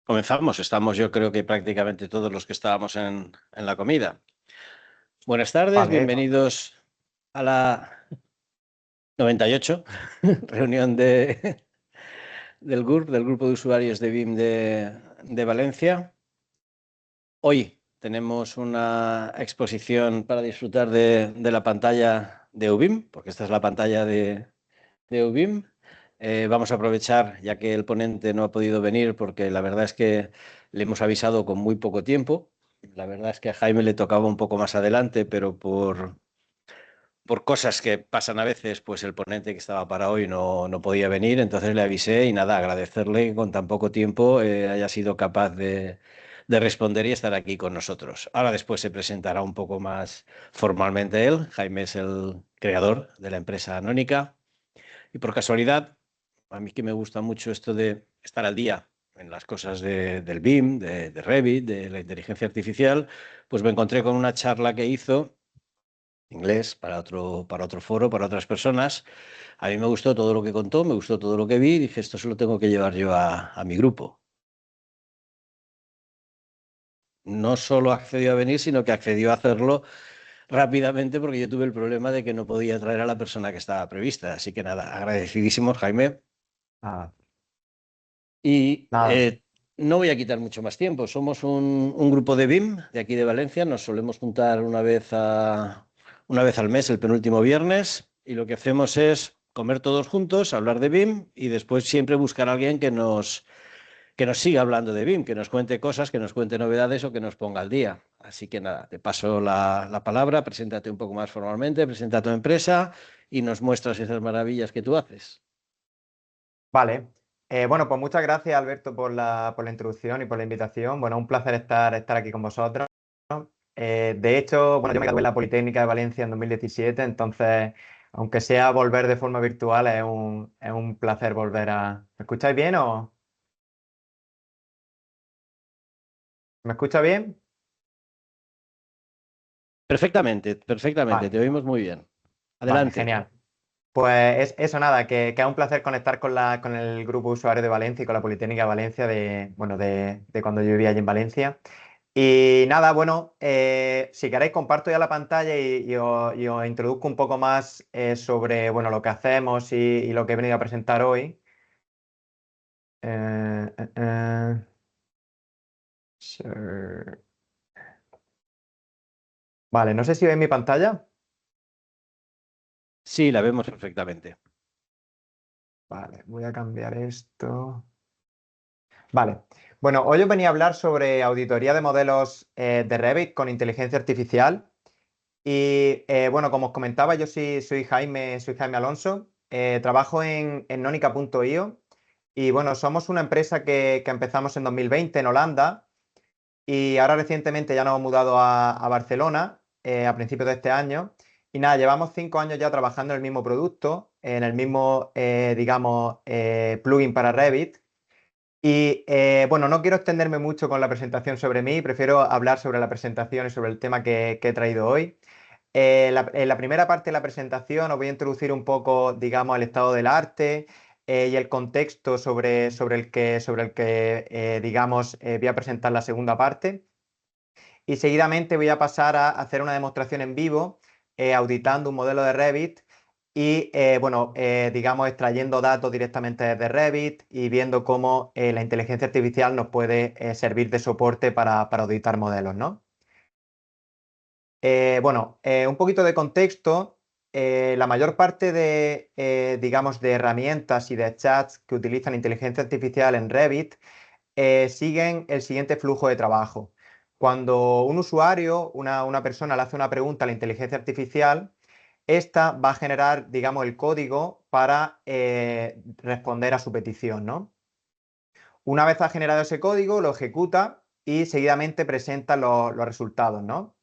Comenzamos, estamos yo creo que prácticamente todos los que estábamos en la comida. Buenas tardes, Vale, bienvenidos a la 98, reunión del GURB, del Grupo de Usuarios de BIM de Valencia. Hoy tenemos una exposición para disfrutar de la pantalla de UBIM, porque esta es la pantalla de UBIM. Vamos a aprovechar, ya que el ponente no ha podido venir, porque la verdad es que le hemos avisado con muy poco tiempo. La verdad es que a Jaime le tocaba un poco más adelante, pero por cosas que pasan a veces, pues el ponente que estaba para hoy no podía venir, entonces le avisé y nada, agradecerle que con tan poco tiempo haya sido capaz de responder y estar aquí con nosotros. Ahora después se presentará un poco más formalmente él. Jaime es el creador de la empresa Anónica y por casualidad, a mí que me gusta mucho esto de estar al día en las cosas del BIM, de Revit, de la inteligencia artificial, pues me encontré con una charla que hizo inglés para otro foro, para otras personas. A mí me gustó todo lo que contó, me gustó todo lo que vi y dije, esto se lo tengo que llevar yo a mi grupo. No solo accedió a venir, sino que accedió a hacerlo rápidamente porque yo tuve el problema de que no podía traer a la persona que estaba prevista. Así que nada, agradecidísimos, Jaime. nada, Y nada. no voy a quitar mucho más tiempo. Somos un grupo de BIM de aquí de Valencia. Nos solemos juntar una vez al mes, el penúltimo viernes, y lo que hacemos es comer todos juntos, hablar de BIM y después siempre buscar a alguien que nos siga hablando de BIM, que nos cuente cosas, que nos cuente novedades o que nos ponga al día. Así que nada, te paso la palabra, preséntate un poco más formalmente, presenta tu empresa y nos muestras esas maravillas que tú haces. Vale. Bueno, pues muchas gracias, Alberto, por la introducción y por la invitación. Bueno, un placer estar aquí con vosotros. De hecho, bueno, yo me gradué en la Politécnica de Valencia en 2017, entonces, aunque sea volver de forma virtual, es un placer volver a... ¿Me escucháis bien o me escucha bien? Perfectamente, perfectamente, Vale, te oímos muy bien. vale, Adelante. genial. Pues eso nada, que es un placer conectar con el grupo usuario de Valencia y con la Politécnica de Valencia de cuando yo vivía allí en Valencia. Y nada, bueno, si queréis comparto ya la pantalla y os introduzco un poco más sobre bueno, lo que hacemos y lo que he venido a presentar hoy. Eh, eh, eh, share. Vale, no sé si veis mi pantalla. Sí, la vemos perfectamente. Vale, voy a cambiar esto. Vale. Bueno, hoy os venía a hablar sobre auditoría de modelos de Revit con inteligencia artificial. Y bueno, como os comentaba, yo soy Jaime Alonso. Trabajo en Nonica.io y bueno, somos una empresa que empezamos en 2020 en Holanda y ahora recientemente ya nos hemos mudado a Barcelona a principios de este año. Y nada, llevamos 5 años ya trabajando en el mismo producto, en el mismo, digamos, plugin para Revit. Y bueno, no quiero extenderme mucho con la presentación sobre mí, prefiero hablar sobre la presentación y sobre el tema que he traído hoy. En la primera parte de la presentación os voy a introducir un poco, digamos, el estado del arte y el contexto sobre el que digamos, voy a presentar la segunda parte. Y seguidamente voy a pasar a hacer una demostración en vivo, auditando un modelo de Revit y, bueno, digamos, extrayendo datos directamente desde Revit y viendo cómo la inteligencia artificial nos puede servir de soporte para auditar modelos, ¿no? Bueno, un poquito de contexto. La mayor parte de, digamos, de herramientas y de chats que utilizan inteligencia artificial en Revit siguen el siguiente flujo de trabajo. Cuando un usuario, una persona le hace una pregunta a la inteligencia artificial, esta va a generar, digamos, el código para responder a su petición, ¿no? Una vez ha generado ese código, lo ejecuta y seguidamente presenta los resultados, ¿no?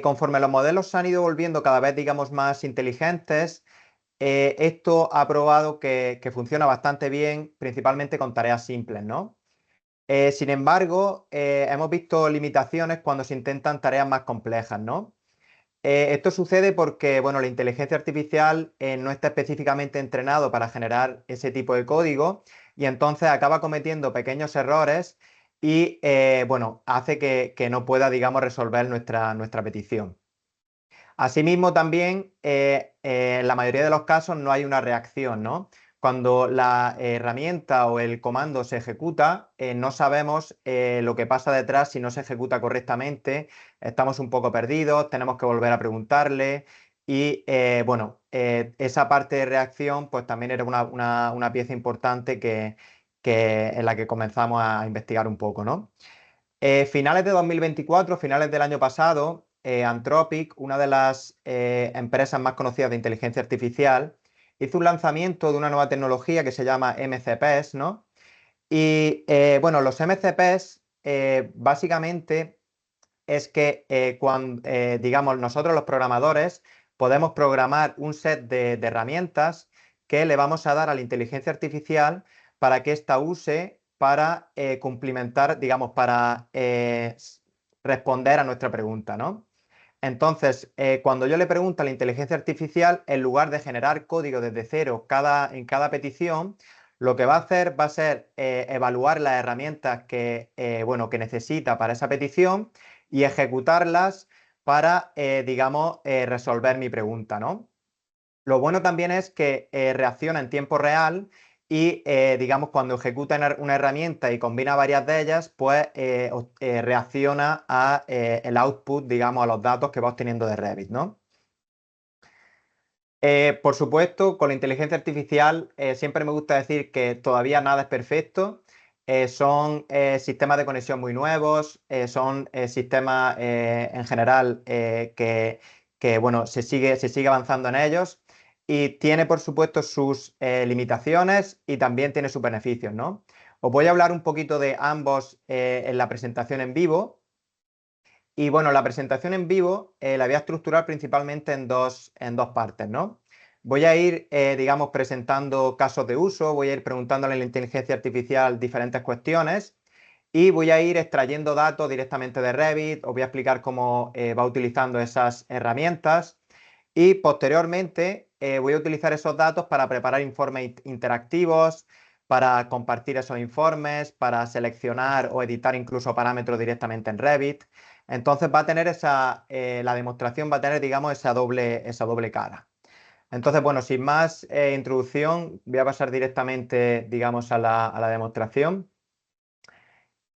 Conforme los modelos se han ido volviendo cada vez, digamos, más inteligentes, esto ha probado que funciona bastante bien, principalmente con tareas simples, ¿no? Sin embargo, hemos visto limitaciones cuando se intentan tareas más complejas, ¿no? Esto sucede porque, bueno, la inteligencia artificial no está específicamente entrenado para generar ese tipo de código y entonces acaba cometiendo pequeños errores y bueno, hace que no pueda, digamos, resolver nuestra petición. Asimismo, también en la mayoría de los casos no hay una reacción, ¿no? Cuando la herramienta o el comando se ejecuta, no sabemos lo que pasa detrás si no se ejecuta correctamente, estamos un poco perdidos, tenemos que volver a preguntarle y bueno, esa parte de reacción pues también era una pieza importante en la que comenzamos a investigar un poco, ¿no? Finales de 2024, finales del año pasado, Anthropic, una de las empresas más conocidas de inteligencia artificial, hizo un lanzamiento de una nueva tecnología que se llama MCPs, ¿no? Y bueno, los MCPs básicamente es que cuando, digamos, nosotros los programadores podemos programar un set de herramientas que le vamos a dar a la inteligencia artificial para que ésta use para cumplimentar, digamos, para responder a nuestra pregunta, ¿no? Entonces, cuando yo le pregunto a la inteligencia artificial, en lugar de generar código desde cero en cada petición, lo que va a hacer va a ser evaluar las herramientas bueno, que necesita para esa petición y ejecutarlas para, digamos, resolver mi pregunta, ¿no? Lo bueno también es que reacciona en tiempo real y, digamos, cuando ejecuta una herramienta y combina varias de ellas, pues reacciona a el output, digamos, a los datos que va obteniendo de Revit, ¿no? Por supuesto, con la inteligencia artificial siempre me gusta decir que todavía nada es perfecto. Son sistemas de conexión muy nuevos, son sistemas en general bueno, se sigue avanzando en ellos y tiene, por supuesto, sus limitaciones y también tiene sus beneficios, ¿no? Os voy a hablar un poquito de ambos en la presentación en vivo. Y bueno, la presentación en vivo la voy a estructurar principalmente en dos partes, ¿no? Voy a ir, digamos, presentando casos de uso, voy a ir preguntándole a la inteligencia artificial diferentes cuestiones y voy a ir extrayendo datos directamente de Revit, os voy a explicar cómo va utilizando esas herramientas y posteriormente voy a utilizar esos datos para preparar informes interactivos, para compartir esos informes, para seleccionar o editar incluso parámetros directamente en Revit. Entonces va a tener la demostración va a tener, digamos, esa doble cara. Entonces, bueno, sin más introducción, voy a pasar directamente, digamos, a la demostración.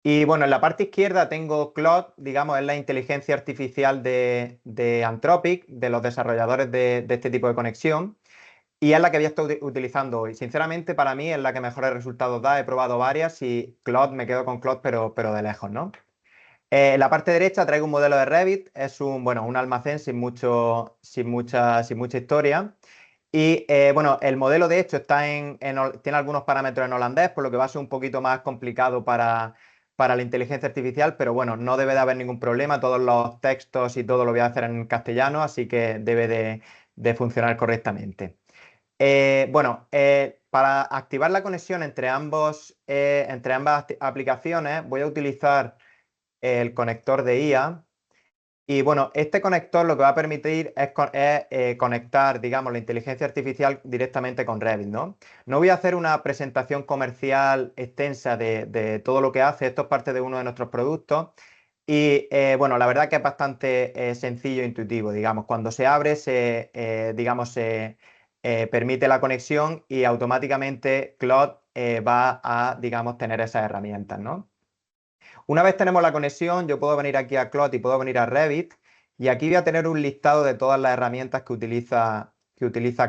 Y bueno, en la parte izquierda tengo Claude, digamos, es la inteligencia artificial de Anthropic, de los desarrolladores de este tipo de conexión, y es la que voy a estar utilizando hoy. Sinceramente, para mí es la que mejores resultados da. He probado varias y Claude, me quedo con Claude, pero de lejos, ¿no? En la parte derecha traigo un modelo de Revit, es bueno, un almacén sin mucha historia. Y bueno, el modelo de hecho tiene algunos parámetros en holandés, por lo que va a ser un poquito más complicado para la inteligencia artificial, pero bueno, no debe de haber ningún problema. Todos los textos y todo lo voy a hacer en castellano, así que debe de funcionar correctamente. Bueno, para activar la conexión entre ambas aplicaciones voy a utilizar el conector de IA. Y bueno, este conector lo que va a permitir es conectar, digamos, la inteligencia artificial directamente con Revit, ¿no? No voy a hacer una presentación comercial extensa de todo lo que hace, esto es parte de uno de nuestros productos. Y bueno, la verdad que es bastante sencillo e intuitivo, digamos. Cuando se abre, digamos, se permite la conexión y automáticamente Claude va a, digamos, tener esas herramientas, ¿no? Una vez tenemos la conexión, yo puedo venir aquí a Claude y puedo venir a Revit y aquí voy a tener un listado de todas las herramientas que utiliza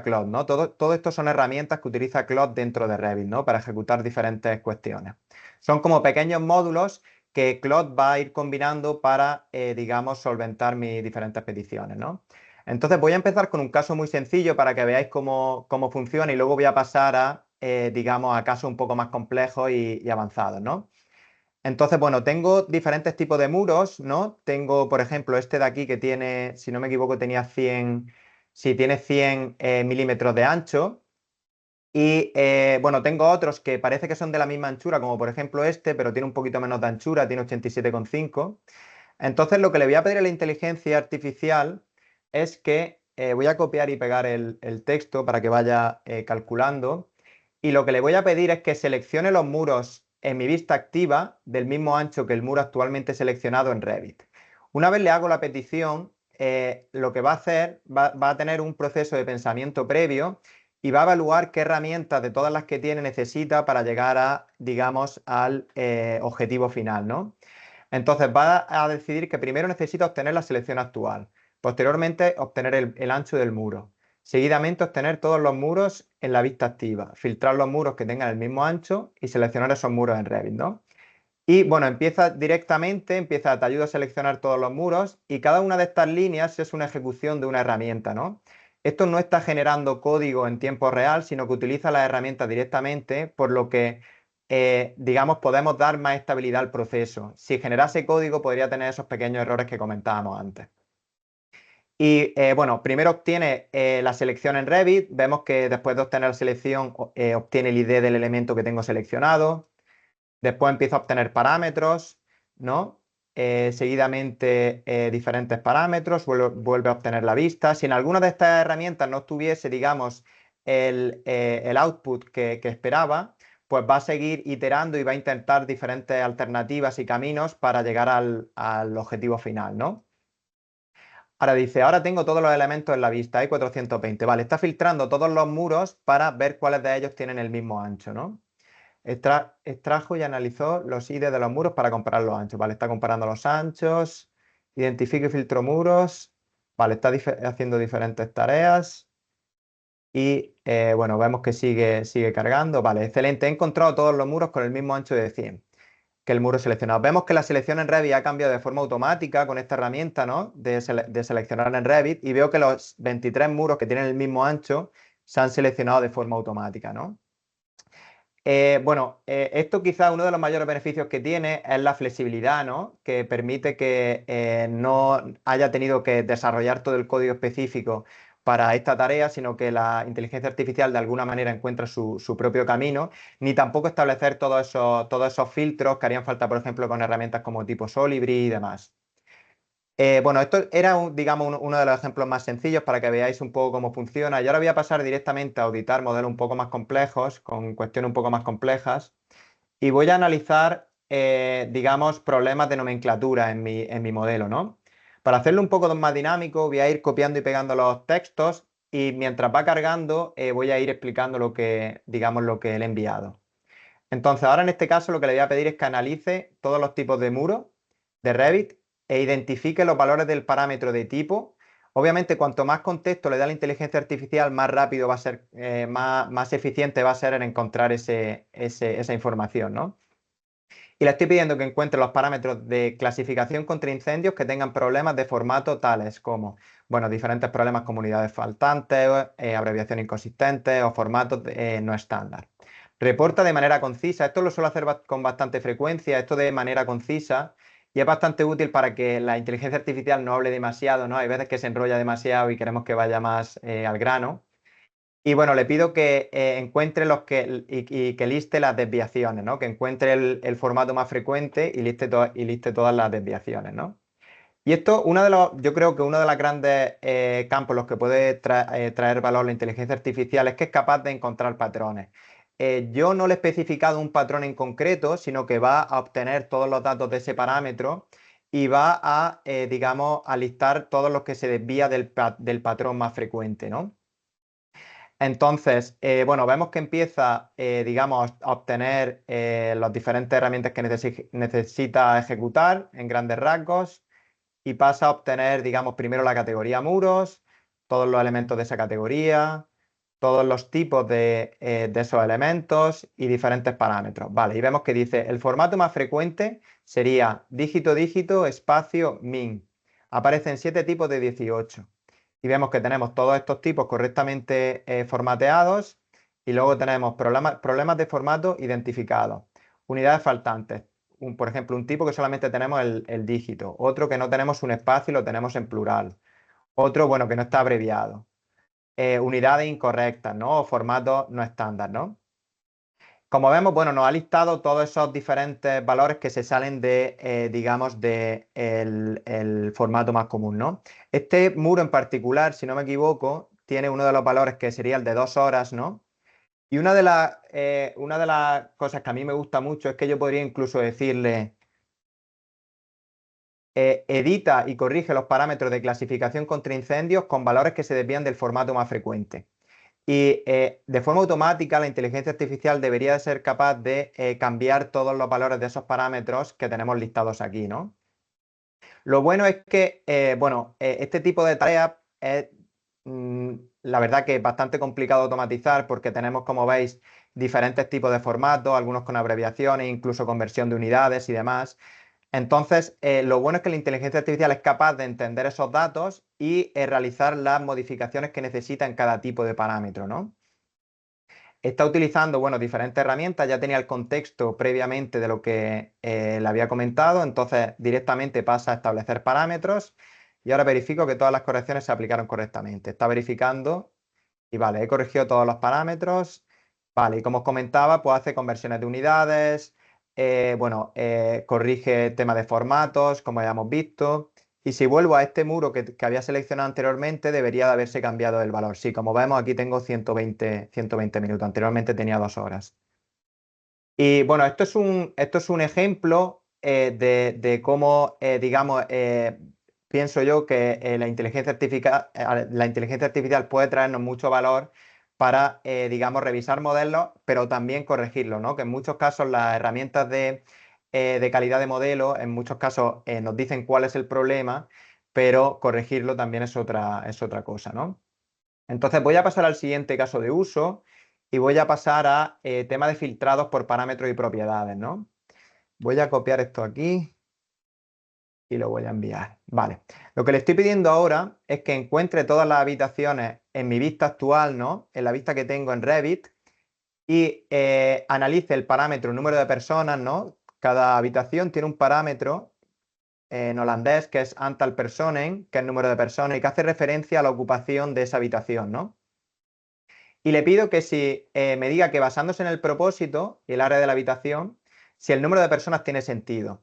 Claude, ¿no? Todo esto son herramientas que utiliza Claude dentro de Revit, ¿no? Para ejecutar diferentes cuestiones. Son como pequeños módulos que Claude va a ir combinando para, digamos, solventar mis diferentes peticiones, ¿no? Entonces voy a empezar con un caso muy sencillo para que veáis cómo funciona y luego voy a pasar digamos, a casos un poco más complejos y avanzados, ¿no? Entonces, bueno, tengo diferentes tipos de muros, ¿no? Tengo, por ejemplo, este de aquí que tiene, si no me equivoco, tiene 100 milímetros de ancho. Y bueno, tengo otros que parece que son de la misma anchura, como por ejemplo este, pero tiene un poquito menos de anchura, tiene 87,5. Entonces, lo que le voy a pedir a la inteligencia artificial es que voy a copiar y pegar el texto para que vaya calculando. y lo que le voy a pedir es que seleccione los muros en mi vista activa del mismo ancho que el muro actualmente seleccionado en Revit. Una vez le hago la petición, lo que va a hacer, va a tener un proceso de pensamiento previo y va a evaluar qué herramientas de todas las que tiene necesita para llegar a, digamos, al objetivo final, ¿no? Entonces va a decidir que primero necesita obtener la selección actual, posteriormente obtener el ancho del muro, seguidamente obtener todos los muros en la vista activa, filtrar los muros que tengan el mismo ancho y seleccionar esos muros en Revit, ¿no? Y bueno, te ayuda a seleccionar todos los muros y cada una de estas líneas es una ejecución de una herramienta, ¿no? Esto no está generando código en tiempo real, sino que utiliza las herramientas directamente, por lo que, digamos, podemos dar más estabilidad al proceso. Si generase código, podría tener esos pequeños errores que comentábamos antes. Y bueno, primero obtiene la selección en Revit. Vemos que después de obtener la selección, obtiene el ID del elemento que tengo seleccionado. Después empieza a obtener parámetros, ¿no? Seguidamente diferentes parámetros, vuelve a obtener la vista. Si en alguna de estas herramientas no tuviese, digamos, el output que esperaba, pues va a seguir iterando y va a intentar diferentes alternativas y caminos para llegar al objetivo final, ¿no? Ahora dice, ahora tengo todos los elementos en la vista, hay 420. Vale, está filtrando todos los muros para ver cuáles de ellos tienen el mismo ancho, ¿no? Extrajo y analizó los ID de los muros para comparar los anchos. Vale, está comparando los anchos. Identifica y filtró muros. Vale, está haciendo diferentes tareas. Y bueno, vemos que sigue cargando. Vale, excelente. He encontrado todos los muros con el mismo ancho de 100 que el muro seleccionado. Vemos que la selección en Revit ha cambiado de forma automática con esta herramienta, ¿no? De seleccionar en Revit. Y veo que los 23 muros que tienen el mismo ancho se han seleccionado de forma automática, ¿no? Bueno, esto quizás uno de los mayores beneficios que tiene es la flexibilidad, ¿no? Que permite que no haya tenido que desarrollar todo el código específico para esta tarea, sino que la inteligencia artificial de alguna manera encuentra su propio camino, ni tampoco establecer todos esos filtros que harían falta, por ejemplo, con herramientas como tipo Solibri y demás. Bueno, esto era, digamos, uno de los ejemplos más sencillos para que veáis un poco cómo funciona. Y ahora voy a pasar directamente a auditar modelos un poco más complejos, con cuestiones un poco más complejas, y voy a analizar, digamos, problemas de nomenclatura en mi modelo, ¿no? Para hacerlo un poco más dinámico, voy a ir copiando y pegando los textos y mientras va cargando, voy a ir explicando digamos, lo que le he enviado. Entonces, ahora en este caso lo que le voy a pedir es que analice todos los tipos de muros de Revit e identifique los valores del parámetro de tipo. Obviamente, cuanto más contexto le da la inteligencia artificial, más rápido va a ser, más eficiente va a ser en encontrar esa información, ¿no? Y le estoy pidiendo que encuentre los parámetros de clasificación contra incendios que tengan problemas de formato tales como, bueno, diferentes problemas como unidades faltantes, abreviación inconsistente o formatos no estándar. Reporta de manera concisa. Esto lo suelo hacer con bastante frecuencia, esto de manera concisa, y es bastante útil para que la inteligencia artificial no hable demasiado, ¿no? Hay veces que se enrolla demasiado y queremos que vaya más al grano. Y bueno, le pido que encuentre y que liste las desviaciones, ¿no? Que encuentre el formato más frecuente y liste todas las desviaciones, ¿no? Y esto, yo creo que uno de los grandes campos en los que puede traer valor la inteligencia artificial es que es capaz de encontrar patrones. Yo no le he especificado un patrón en concreto, sino que va a obtener todos los datos de ese parámetro y va a, digamos, a listar todos los que se desvía del patrón más frecuente, ¿no? Entonces, bueno, vemos que empieza, digamos, a obtener las diferentes herramientas que necesita ejecutar en grandes rasgos y pasa a obtener, digamos, primero la categoría muros, todos los elementos de esa categoría, todos los tipos de esos elementos y diferentes parámetros. Vale, y vemos que dice, el formato más frecuente sería dígito, dígito, espacio, min. Aparecen 7 tipos de 18. Y vemos que tenemos todos estos tipos correctamente formateados y luego tenemos problemas de formato identificados, unidades faltantes, por ejemplo, un tipo que solamente tenemos el dígito, otro que no tenemos un espacio y lo tenemos en plural, otro, bueno, que no está abreviado, unidades incorrectas, ¿no? O formatos no estándar, ¿no? Como vemos, bueno, nos ha listado todos esos diferentes valores que se salen digamos, el formato más común, ¿no? Este muro en particular, si no me equivoco, tiene uno de los valores que sería el de 2 horas, ¿no? Y una de las cosas que a mí me gusta mucho es que yo podría incluso decirle, edita y corrige los parámetros de clasificación contra incendios con valores que se desvían del formato más frecuente. Y de forma automática la inteligencia artificial debería de ser capaz de cambiar todos los valores de esos parámetros que tenemos listados aquí, ¿no? Lo bueno es que, este tipo de tareas es, la verdad que es bastante complicado de automatizar porque tenemos, como veis, diferentes tipos de formatos, algunos con abreviaciones, incluso conversión de unidades y demás. Entonces, lo bueno es que la inteligencia artificial es capaz de entender esos datos y realizar las modificaciones que necesita en cada tipo de parámetro, ¿no? Está utilizando, bueno, diferentes herramientas, ya tenía el contexto previamente de lo que le había comentado, entonces directamente pasa a establecer parámetros y ahora verifico que todas las correcciones se aplicaron correctamente. Está verificando y vale, he corregido todos los parámetros. Vale, y como os comentaba, pues hace conversiones de unidades, corrige tema de formatos, como ya hemos visto. Y si vuelvo a este muro que había seleccionado anteriormente, debería de haberse cambiado el valor. Sí, como vemos, aquí tengo 120 minutos. Anteriormente tenía 2 horas. Y bueno, esto es un ejemplo de cómo, pienso yo que la inteligencia artificial puede traernos mucho valor para, revisar modelos, pero también corregirlos, ¿no? Que en muchos casos las herramientas de calidad de modelo, en muchos casos nos dicen cuál es el problema, pero corregirlo también es otra cosa, ¿no? Entonces voy a pasar al siguiente caso de uso y voy a pasar a tema de filtrados por parámetros y propiedades, ¿no? Voy a copiar esto aquí y lo voy a enviar. Vale. Lo que le estoy pidiendo ahora es que encuentre todas las habitaciones en mi vista actual, ¿no? En la vista que tengo en Revit y analice el parámetro número de personas, ¿no? Cada habitación tiene un parámetro en holandés que es aantal personen, que es el número de personas y que hace referencia a la ocupación de esa habitación, ¿no? Y le pido que si me diga que basándose en el propósito y el área de la habitación, si el número de personas tiene sentido.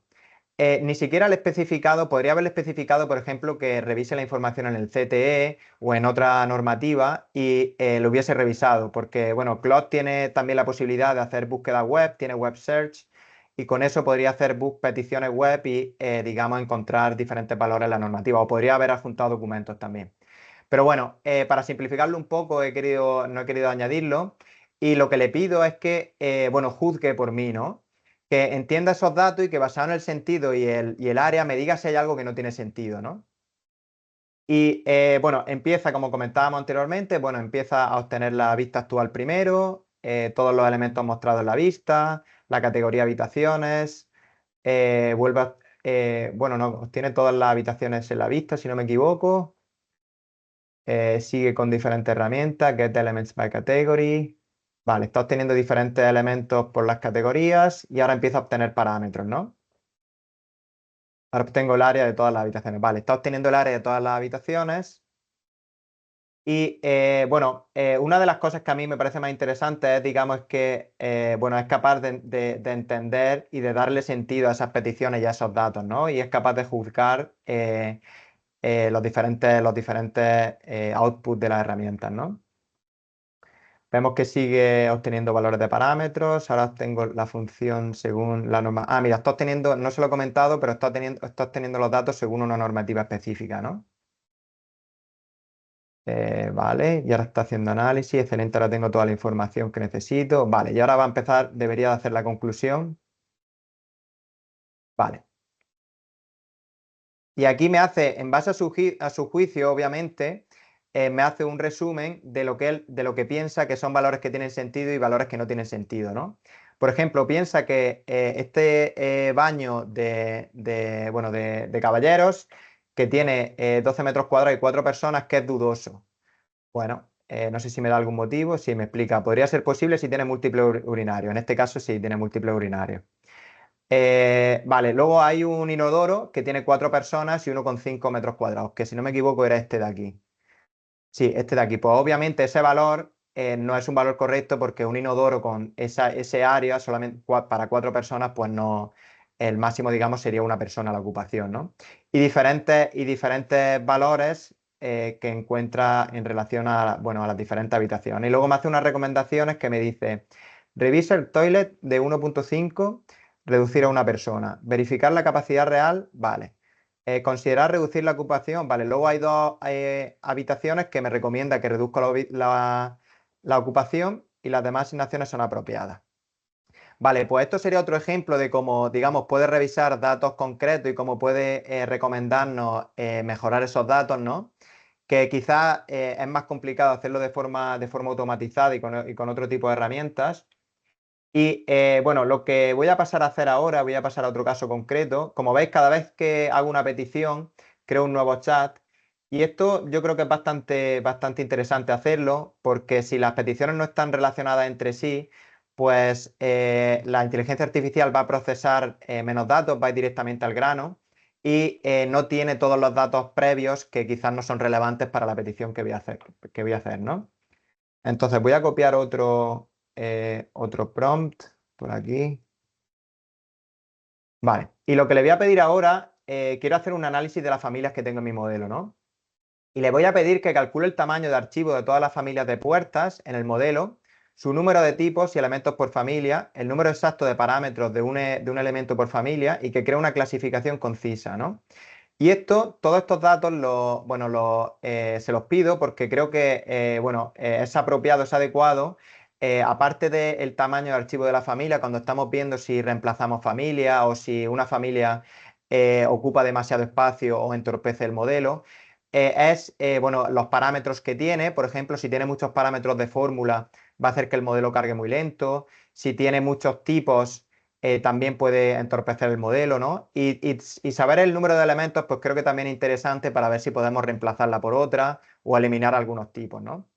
Ni siquiera le he especificado, podría haberle especificado, por ejemplo, que revise la información en el CTE o en otra normativa y lo hubiese revisado, porque, bueno, Claude tiene también la posibilidad de hacer búsqueda web, tiene web search y con eso podría hacer peticiones web y, encontrar diferentes valores en la normativa o podría haber adjuntado documentos también. Pero bueno, para simplificarlo un poco, no he querido añadirlo. Y lo que le pido es que, juzgue por mí, ¿no? Que entienda esos datos y que basado en el sentido y el área me diga si hay algo que no tiene sentido, ¿no? Y empieza, como comentábamos anteriormente, bueno, empieza a obtener la vista actual primero, todos los elementos mostrados en la vista, la categoría habitaciones, vuelve a, no, obtiene todas las habitaciones en la vista, si no me equivoco. Sigue con diferentes herramientas, Get Elements by Category. Vale, está obteniendo diferentes elementos por las categorías y ahora empieza a obtener parámetros, ¿no? Ahora obtengo el área de todas las habitaciones. Vale, está obteniendo el área de todas las habitaciones. Y una de las cosas que a mí me parece más interesante es, digamos, que es capaz de entender y de darle sentido a esas peticiones y a esos datos, ¿no? Y es capaz de juzgar los diferentes outputs de las herramientas, ¿no? Vemos que sigue obteniendo valores de parámetros. Ahora tengo la función según la norma. Ah, mira, está obteniendo, no se lo he comentado, pero está obteniendo los datos según una normativa específica, ¿no? Vale, y ahora está haciendo análisis. Excelente, ahora tengo toda la información que necesito. Vale, y ahora va a empezar, debería de hacer la conclusión. Vale. Y aquí me hace, en base a su juicio, obviamente, me hace un resumen de lo que de lo que piensa que son valores que tienen sentido y valores que no tienen sentido, ¿no? Por ejemplo, piensa que este baño de caballeros, que tiene 12 metros cuadrados y 4 personas, que es dudoso. Bueno, no sé si me da algún motivo, si me explica. Podría ser posible si tiene múltiples urinarios. En este caso sí, tiene múltiples urinarios. Vale, luego hay un inodoro que tiene 4 personas y uno con 5 metros cuadrados, que si no me equivoco era este de aquí. Sí, este de aquí. Pues obviamente ese valor no es un valor correcto porque un inodoro con ese área solamente para 4 personas, pues no, el máximo, digamos, sería una persona la ocupación, ¿no? Y diferentes valores que encuentra en relación a, bueno, a las diferentes habitaciones. Y luego me hace unas recomendaciones que me dice, revisa el toilet de 1.5, reducir a una persona. Verificar la capacidad real, vale. Considerar reducir la ocupación, vale. Luego hay dos habitaciones que me recomienda que reduzca la ocupación y las demás asignaciones son apropiadas. Vale, pues esto sería otro ejemplo de cómo, digamos, puede revisar datos concretos y cómo puede recomendarnos mejorar esos datos, ¿no? Que quizás es más complicado hacerlo de forma automatizada y con otro tipo de herramientas. Y bueno, lo que voy a pasar a hacer ahora, voy a pasar a otro caso concreto. Como veis, cada vez que hago una petición, creo un nuevo chat. Y esto yo creo que es bastante interesante hacerlo, porque si las peticiones no están relacionadas entre sí, pues la inteligencia artificial va a procesar menos datos, va a ir directamente al grano y no tiene todos los datos previos que quizás no son relevantes para la petición que voy a hacer, ¿no? Entonces voy a copiar otro prompt por aquí. Vale, y lo que le voy a pedir ahora, quiero hacer un análisis de las familias que tengo en mi modelo, ¿no? Y le voy a pedir que calcule el tamaño de archivo de todas las familias de puertas en el modelo, su número de tipos y elementos por familia, el número exacto de parámetros de un elemento por familia y que cree una clasificación concisa, ¿no? Y todos estos datos se los pido porque creo que es apropiado, es adecuado. Aparte del tamaño de archivo de la familia, cuando estamos viendo si reemplazamos familia o si una familia ocupa demasiado espacio o entorpece el modelo, los parámetros que tiene. Por ejemplo, si tiene muchos parámetros de fórmula, va a hacer que el modelo cargue muy lento. Si tiene muchos tipos también puede entorpecer el modelo, ¿no? Y saber el número de elementos, pues creo que también es interesante para ver si podemos reemplazarla por otra o eliminar algunos tipos, ¿no?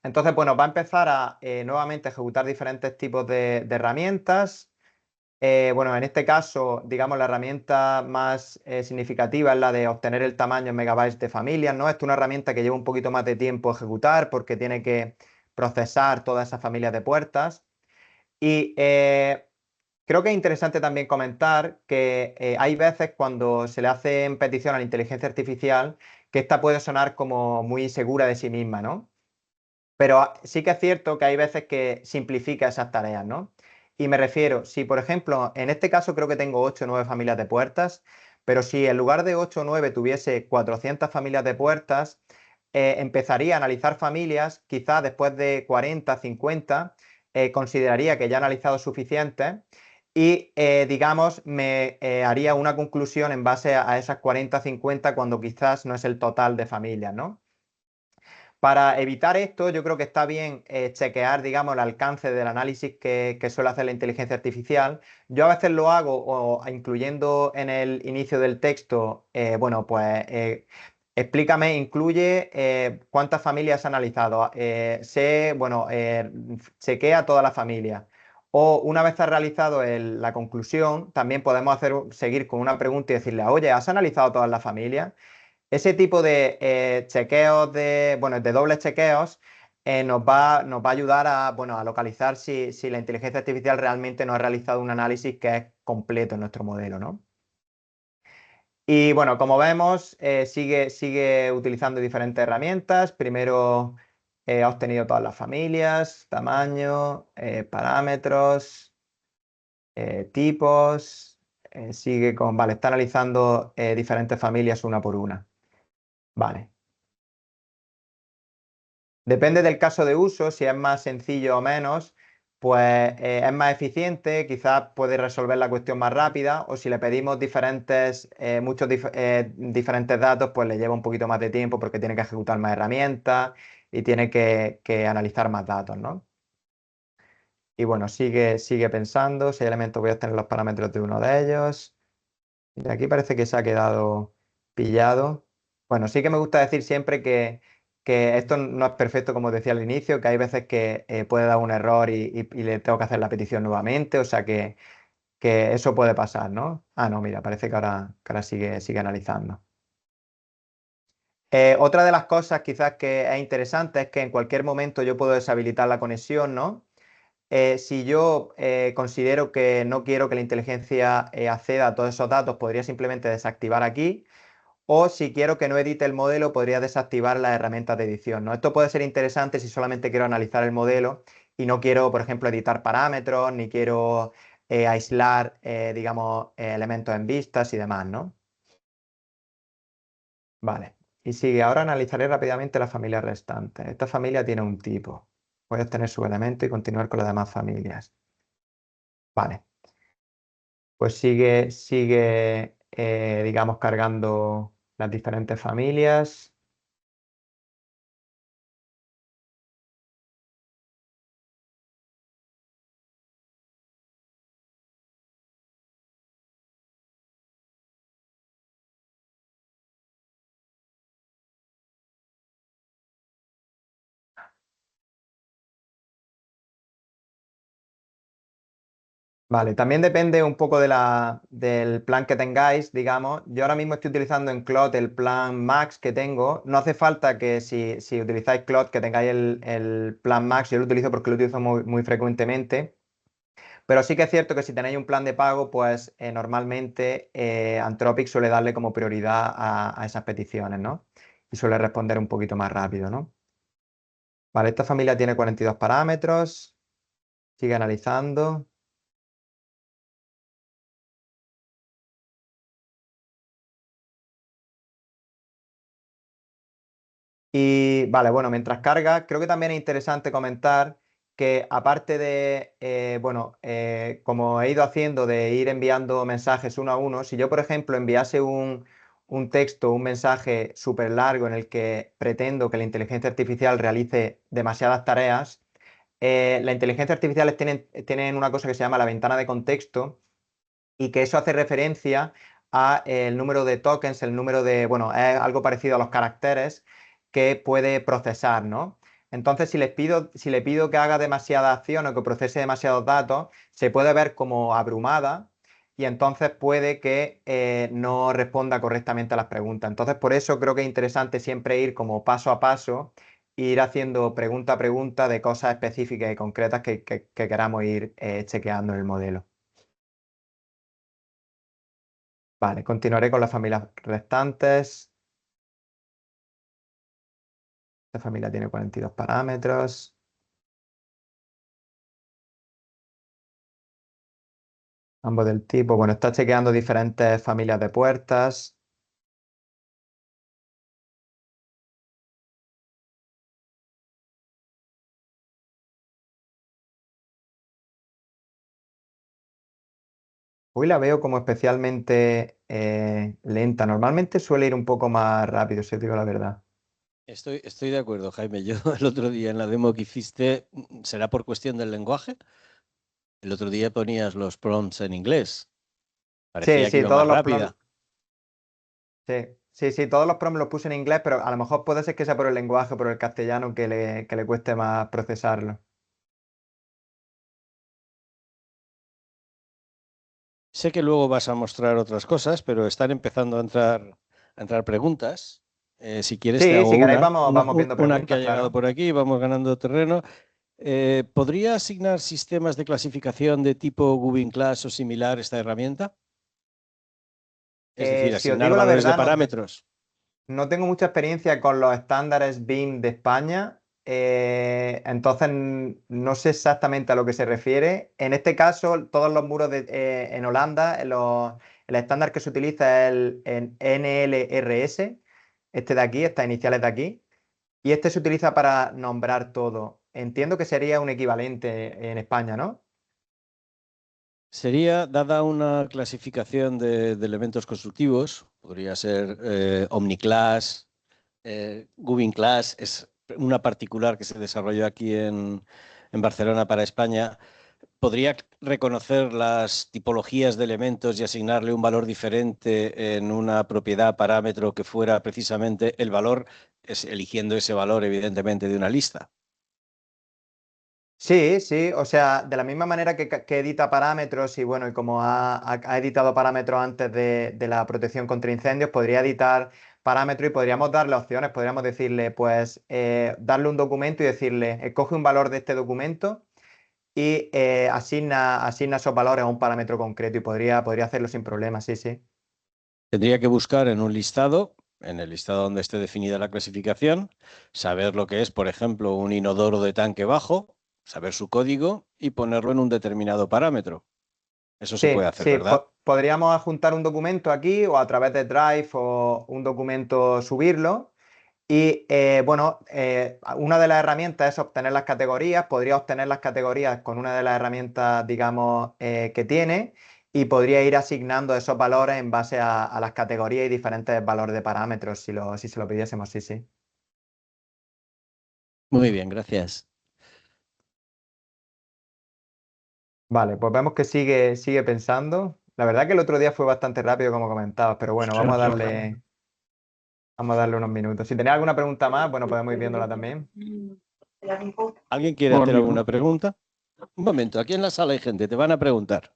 Entonces, bueno, va a empezar a nuevamente ejecutar diferentes tipos de herramientas. Bueno, en este caso, digamos, la herramienta más significativa es la de obtener el tamaño en megabytes de familias, ¿no? Esto es una herramienta que lleva un poquito más de tiempo ejecutar porque tiene que procesar todas esas familias de puertas. Y creo que es interesante también comentar que hay veces cuando se le hacen petición a la inteligencia artificial que esta puede sonar como muy segura de sí misma, ¿no? Pero sí que es cierto que hay veces que simplifica esas tareas, ¿no? Y me refiero, si por ejemplo, en este caso creo que tengo 8 o 9 familias de puertas, pero si en lugar de 8 o 9 tuviese 400 familias de puertas, empezaría a analizar familias, quizás después de 40, 50, consideraría que ya he analizado suficientes y, digamos, me haría una conclusión en base a esas 40, 50 cuando quizás no es el total de familias, ¿no? Para evitar esto, yo creo que está bien chequear, digamos, el alcance del análisis que suele hacer la inteligencia artificial. Yo a veces lo hago incluyendo en el inicio del texto, explícame, incluye cuántas familias ha analizado. Chequea toda la familia. O una vez has realizado la conclusión, también podemos seguir con una pregunta y decirle, oye, ¿has analizado todas las familias? Ese tipo de chequeos de dobles chequeos nos va a ayudar a localizar si la inteligencia artificial realmente no ha realizado un análisis que es completo en nuestro modelo, ¿no? Y bueno, como vemos, sigue utilizando diferentes herramientas. Primero ha obtenido todas las familias, tamaño, parámetros, tipos. Vale, está analizando diferentes familias una por una. Vale. Depende del caso de uso, si es más sencillo o menos, pues es más eficiente, quizás puede resolver la cuestión más rápida, o si le pedimos diferentes datos, pues le lleva un poquito más de tiempo porque tiene que ejecutar más herramientas y tiene que analizar más datos, ¿no? Y bueno, sigue pensando, si hay elementos voy a obtener los parámetros de uno de ellos. Y aquí parece que se ha quedado pillado. Bueno, sí que me gusta decir siempre que esto no es perfecto, como decía al inicio, que hay veces que puede dar un error y le tengo que hacer la petición nuevamente, o sea que eso puede pasar, ¿no? Ah, no, mira, parece que ahora sigue analizando. Otra de las cosas quizás que es interesante es que en cualquier momento yo puedo deshabilitar la conexión, ¿no? Si yo considero que no quiero que la inteligencia acceda a todos esos datos, podría simplemente desactivar aquí. O si quiero que no edite el modelo, podría desactivar las herramientas de edición, ¿no? Esto puede ser interesante si solamente quiero analizar el modelo y no quiero, por ejemplo, editar parámetros, ni quiero aislar, digamos, elementos en vistas y demás, ¿no? Vale. Y sigue, ahora analizaré rápidamente las familias restantes. Esta familia tiene un tipo. Voy a obtener su elemento y continuar con las demás familias. Vale. Pues sigue, digamos, cargando las diferentes familias. Vale, también depende un poco del plan que tengáis, digamos. Yo ahora mismo estoy utilizando en Cloud el plan Max que tengo. No hace falta que si utilizáis Cloud que tengáis el plan Max. Yo lo utilizo porque lo utilizo muy frecuentemente. Pero sí que es cierto que si tenéis un plan de pago, pues normalmente Anthropic suele darle como prioridad a esas peticiones, ¿no? Y suele responder un poquito más rápido, ¿no? Vale, esta familia tiene 42 parámetros. Sigue analizando. Y vale, bueno, mientras carga, creo que también es interesante comentar que aparte de, bueno, como he ido haciendo de ir enviando mensajes uno a uno, si yo, por ejemplo, enviase un texto, un mensaje súper largo en el que pretendo que la inteligencia artificial realice demasiadas tareas, la inteligencia artificial tienen una cosa que se llama la ventana de contexto y que eso hace referencia a el número de tokens, el número de, bueno, es algo parecido a los caracteres que puede procesar, ¿no? Entonces, si le pido que haga demasiada acción o que procese demasiados datos, se puede ver como abrumada y entonces puede que no responda correctamente a las preguntas. Entonces, por eso creo que es interesante siempre ir como paso a paso, e ir haciendo pregunta a pregunta de cosas específicas y concretas que queramos ir chequeando en el modelo. Vale, continuaré con las familias restantes. Esta familia tiene 42 parámetros. Ambos del tipo. Bueno, está chequeando diferentes familias de puertas. Hoy la veo como especialmente lenta. Normalmente suele ir un poco más rápido, si os digo la verdad. Estoy de acuerdo, Jaime. Yo el otro día en la demo que hiciste, ¿será por cuestión del lenguaje? El otro día ponías los prompts en inglés. Sí, Parecía que sí, iba todos más los prompts. rápida. Sí, sí, sí, todos los prompts los puse en inglés, pero a lo mejor puede ser que sea por el lenguaje, por el castellano, que le cueste más procesarlo. Sé que luego vas a mostrar otras cosas, pero están empezando a entrar preguntas. Si quieres, te Sí, hago si queréis una, vamos, una, vamos un- viendo una que ha preguntas, llegado claro. por aquí, vamos ganando terreno. ¿Podría asignar sistemas de clasificación de tipo Gubin Class o similar esta herramienta? Es decir, Si os asignar digo la valores de verdad, parámetros. no tengo mucha experiencia con los estándares BIM de España, entonces no sé exactamente a lo que se refiere. En este caso, todos los muros en Holanda, el estándar que se utiliza es el NLRS, este de aquí, estas iniciales de aquí, y este se utiliza para nombrar todo. Entiendo que sería un equivalente en España, ¿no? Sería, dada una clasificación de elementos constructivos, podría ser Omniclass, Gubin Class, es una particular que se desarrolló aquí en Barcelona para España. Podría reconocer las tipologías de elementos y asignarle un valor diferente en una propiedad, parámetro que fuera precisamente el valor, eligiendo ese valor, evidentemente, de una lista. Sí, sí, o sea, de la misma manera que edita parámetros y bueno, y como ha editado parámetros antes de la protección contra incendios, podría editar parámetros y podríamos darle opciones, podríamos decirle, pues, darle un documento y decirle, escoge un valor de este documento y asigna esos valores a un parámetro concreto y podría hacerlo sin problema, sí, sí. Tendría que buscar en un listado, en el listado donde esté definida la clasificación, saber lo que es, por ejemplo, un inodoro de tanque bajo, saber su código y ponerlo en un determinado parámetro. Eso se puede Sí, hacer, sí, ¿verdad? podríamos adjuntar un documento aquí o a través de Drive o un documento subirlo. Y bueno, una de las herramientas es obtener las categorías. Podría obtener las categorías con una de las herramientas, digamos, que tiene y podría ir asignando esos valores en base a las categorías y diferentes valores de parámetros si se lo pidiésemos, sí, sí. Muy bien, gracias. Vale, pues vemos que sigue pensando. La verdad que el otro día fue bastante rápido, como comentabas, pero bueno, vamos a darle unos minutos. Si tenéis alguna pregunta más, bueno, podemos ir viéndola también. ¿Alguien quiere hacer alguna pregunta? Un momento, aquí en la sala hay gente, te van a preguntar.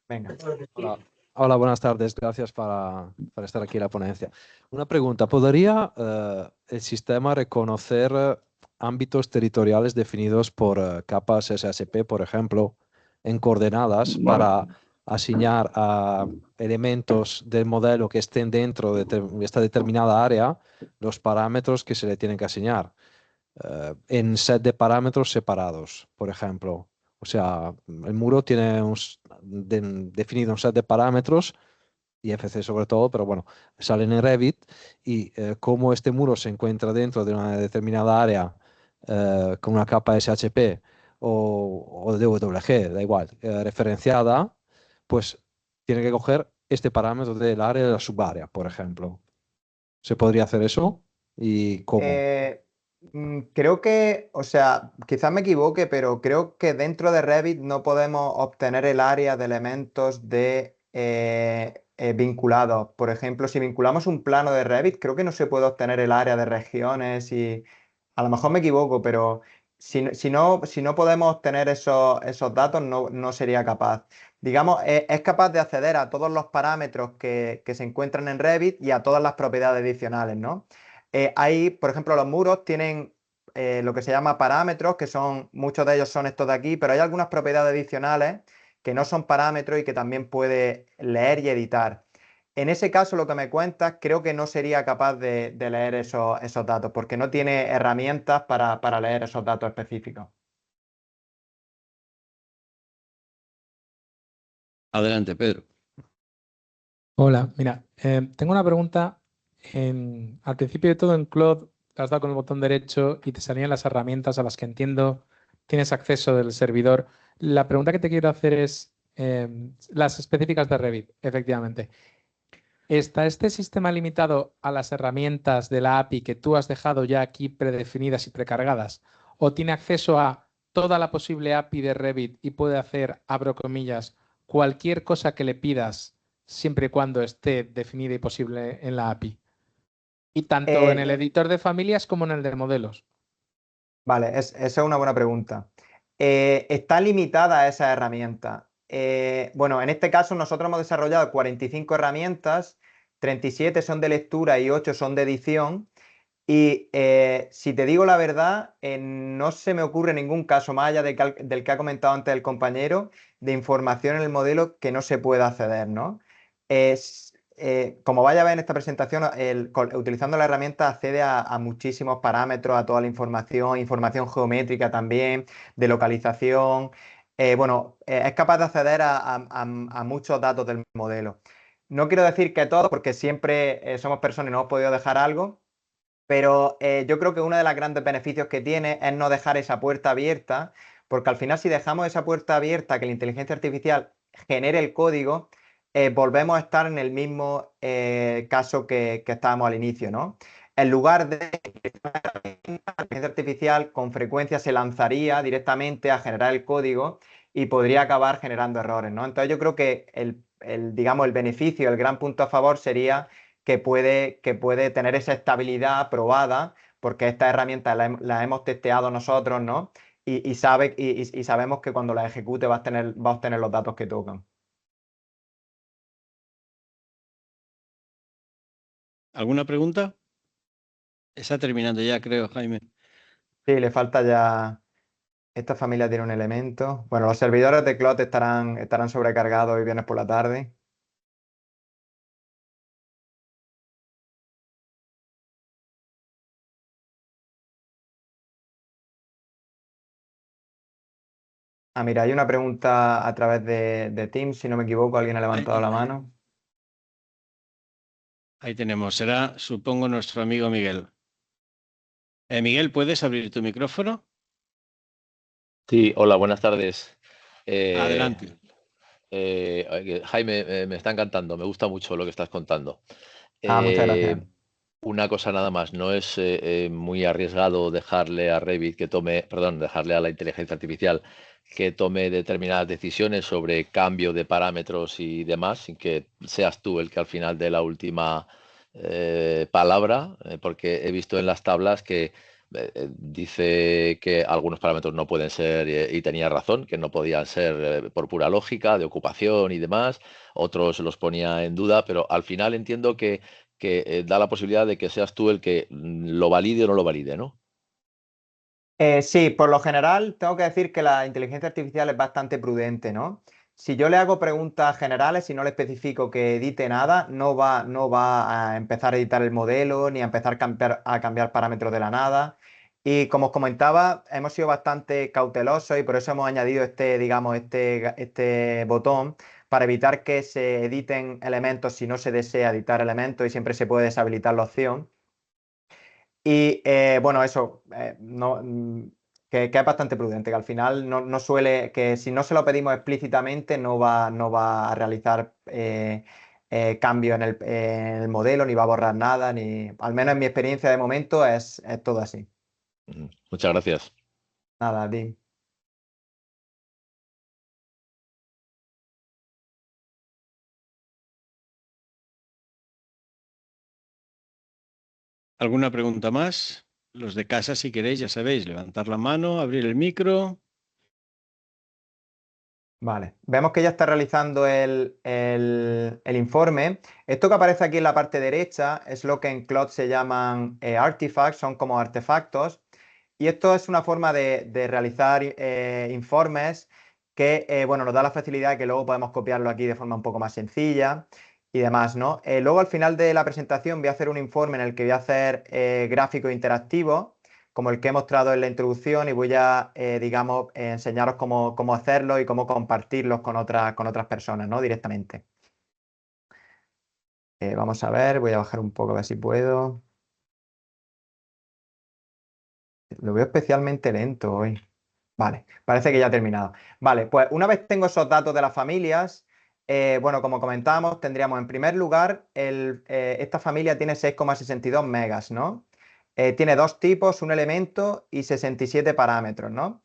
Venga. Hola, hola, buenas tardes. Gracias para estar aquí en la ponencia. Una pregunta, ¿podría el sistema reconocer ámbitos territoriales definidos por capas SHP, por ejemplo, en coordenadas para asignar a elementos del modelo que estén dentro de esta determinada área los parámetros que se le tienen que asignar? En set de parámetros separados, por ejemplo. O sea, el muro tiene definido un set de parámetros, IFC sobre todo, pero bueno, salen en Revit y cómo este muro se encuentra dentro de una determinada área con una capa SHP o DWG, da igual, referenciada, pues tiene que coger este parámetro del área de la subárea, por ejemplo. ¿Se podría hacer eso? ¿Y cómo? Eh, Creo que, o sea, quizás me equivoque, pero creo que dentro de Revit no podemos obtener el área de elementos vinculados. Por ejemplo, si vinculamos un plano de Revit, creo que no se puede obtener el área de regiones y a lo mejor me equivoco, pero si no podemos obtener esos datos, no sería capaz. Digamos, es capaz de acceder a todos los parámetros que se encuentran en Revit y a todas las propiedades adicionales, ¿no? Por ejemplo, los muros tienen lo que se llama parámetros, que son, muchos de ellos son estos de aquí, pero hay algunas propiedades adicionales que no son parámetros y que también puede leer y editar. En ese caso, lo que me cuentas, creo que no sería capaz de leer esos datos, porque no tiene herramientas para leer esos datos específicos. Adelante, Pedro. Hola, mira, tengo una pregunta. Al principio de todo en Claude has dado con el botón derecho y te salían las herramientas a las que entiendo tienes acceso del servidor. La pregunta que te quiero hacer es las específicas de Revit, efectivamente. ¿Está este sistema limitado a las herramientas de la API que tú has dejado ya aquí predefinidas y precargadas? ¿O tiene acceso a toda la posible API de Revit y puede hacer, abro comillas, cualquier cosa que le pidas siempre y cuando esté definida y posible en la API? Y tanto en Eh, el editor de familias como en el de modelos. Vale, esa es una buena pregunta. ¿Está limitada a esa herramienta? Bueno, en este caso nosotros hemos desarrollado 45 herramientas, 37 son de lectura y 8 son de edición. Y si te digo la verdad, no se me ocurre ningún caso más allá del que ha comentado antes el compañero, de información en el modelo que no se pueda acceder, ¿no? Como vaya a ver en esta presentación, utilizando la herramienta accede a muchísimos parámetros, a toda la información geométrica también, de localización. Bueno, es capaz de acceder a muchos datos del modelo. No quiero decir que todos, porque siempre somos personas y no hemos podido dejar algo. Pero yo creo que uno de los grandes beneficios que tiene es no dejar esa puerta abierta, porque al final si dejamos esa puerta abierta, que la inteligencia artificial genere el código, volvemos a estar en el mismo caso que estábamos al inicio, ¿no? En lugar de la inteligencia artificial, con frecuencia se lanzaría directamente a generar el código y podría acabar generando errores, ¿no? Entonces yo creo que digamos, el beneficio, el gran punto a favor sería que puede tener esa estabilidad probada, porque esta herramienta la hemos testeado nosotros, ¿no? Y sabemos que cuando la ejecute va a obtener los datos que tocan. ¿Alguna pregunta? Está terminando ya, creo, Jaime. Sí, le falta ya. Esta familia tiene un elemento. Bueno, los servidores de Cloud estarán sobrecargados hoy viernes por la tarde. mira, hay una pregunta a través de Teams, si no me equivoco, alguien ha levantado la mano. Ahí tenemos, será, supongo, nuestro amigo Miguel. Miguel, ¿puedes abrir tu micrófono? Sí, hola, buenas tardes. Eh, Adelante. Jaime, me está encantando, me gusta mucho lo que estás contando. Muchas gracias. Una cosa nada más, no es muy arriesgado dejarle a Revit que tome, perdón, dejarle a la inteligencia artificial que tome determinadas decisiones sobre cambio de parámetros y demás, sin que seas tú el que al final dé la última palabra, porque he visto en las tablas que dice que algunos parámetros no pueden ser, y tenía razón, que no podían ser por pura lógica, de ocupación y demás, otros los ponía en duda, pero al final entiendo que da la posibilidad de que seas tú el que lo valide o no lo valide, ¿no? Sí, por lo general tengo que decir que la inteligencia artificial es bastante prudente, ¿no? Si yo le hago preguntas generales y no le especifico que edite nada, no va a empezar a editar el modelo ni a empezar a cambiar parámetros de la nada. Y como os comentaba, hemos sido bastante cautelosos y por eso hemos añadido digamos, este botón para evitar que se editen elementos si no se desea editar elementos y siempre se puede deshabilitar la opción. Y bueno, eso, que es bastante prudente, que al final no suele, que si no se lo pedimos explícitamente no va a realizar cambio en el modelo, ni va a borrar nada, ni al menos en mi experiencia de momento es todo así. Muchas gracias. Nada, Di. ¿Alguna pregunta más? Los de casa, si queréis, ya sabéis, levantar la mano, abrir el micro. Vale, vemos que ya está realizando el informe. Esto que aparece aquí en la parte derecha es lo que en Cloud se llaman artifacts, son como artefactos. Y esto es una forma de realizar informes que bueno, nos da la facilidad de que luego podemos copiarlo aquí de forma un poco más sencilla y demás, ¿no? Luego al final de la presentación voy a hacer un informe en el que voy a hacer gráficos interactivos como el que he mostrado en la introducción y voy a, digamos, enseñaros cómo hacerlo y cómo compartirlos con otras personas, ¿no? Directamente. Vamos a ver, voy a bajar un poco a ver si puedo. Lo veo especialmente lento hoy. Vale, parece que ya ha terminado. Vale, pues una vez tengo esos datos de las familias, bueno, como comentábamos, tendríamos en primer lugar, esta familia tiene 6,62 megas, ¿no? Tiene dos tipos, un elemento y 67 parámetros, ¿no?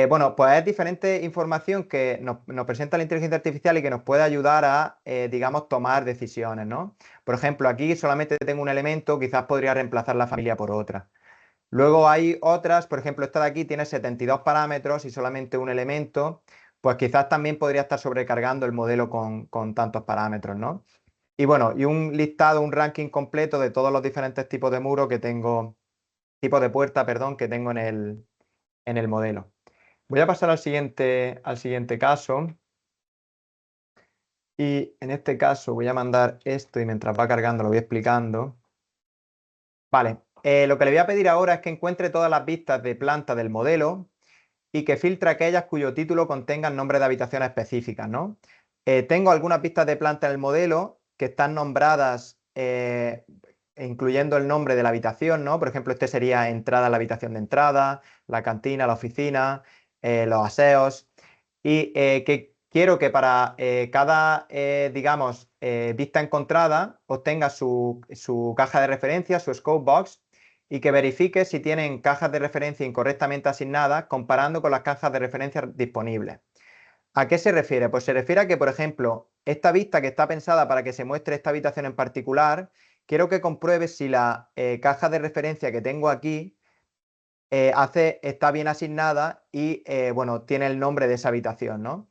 Bueno, pues es diferente información que nos presenta la inteligencia artificial y que nos puede ayudar a, digamos, tomar decisiones, ¿no? Por ejemplo, aquí solamente tengo un elemento, quizás podría reemplazar la familia por otra. Luego hay otras, por ejemplo, esta de aquí tiene 72 parámetros y solamente un elemento, pues quizás también podría estar sobrecargando el modelo con tantos parámetros, ¿no? Y bueno, y un listado, un ranking completo de todos los diferentes tipos de muro que tengo, tipos de puerta, perdón, que tengo en el modelo. Voy a pasar al siguiente caso. Y en este caso voy a mandar esto y mientras va cargando lo voy explicando. Vale, lo que le voy a pedir ahora es que encuentre todas las vistas de planta del modelo y que filtre aquellas cuyo título contengan nombre de habitación específicas, ¿no? Tengo algunas vistas de planta en el modelo que están nombradas incluyendo el nombre de la habitación, ¿no? Por ejemplo, este sería entrada a la habitación de entrada, la cantina, la oficina, los aseos. Y que quiero que para cada, digamos, vista encontrada obtenga su caja de referencia, su scope box, y que verifique si tienen cajas de referencia incorrectamente asignadas comparando con las cajas de referencia disponibles. ¿A qué se refiere? Pues se refiere a que, por ejemplo, esta vista que está pensada para que se muestre esta habitación en particular, quiero que compruebe si la caja de referencia que tengo aquí está bien asignada y, bueno, tiene el nombre de esa habitación, ¿no?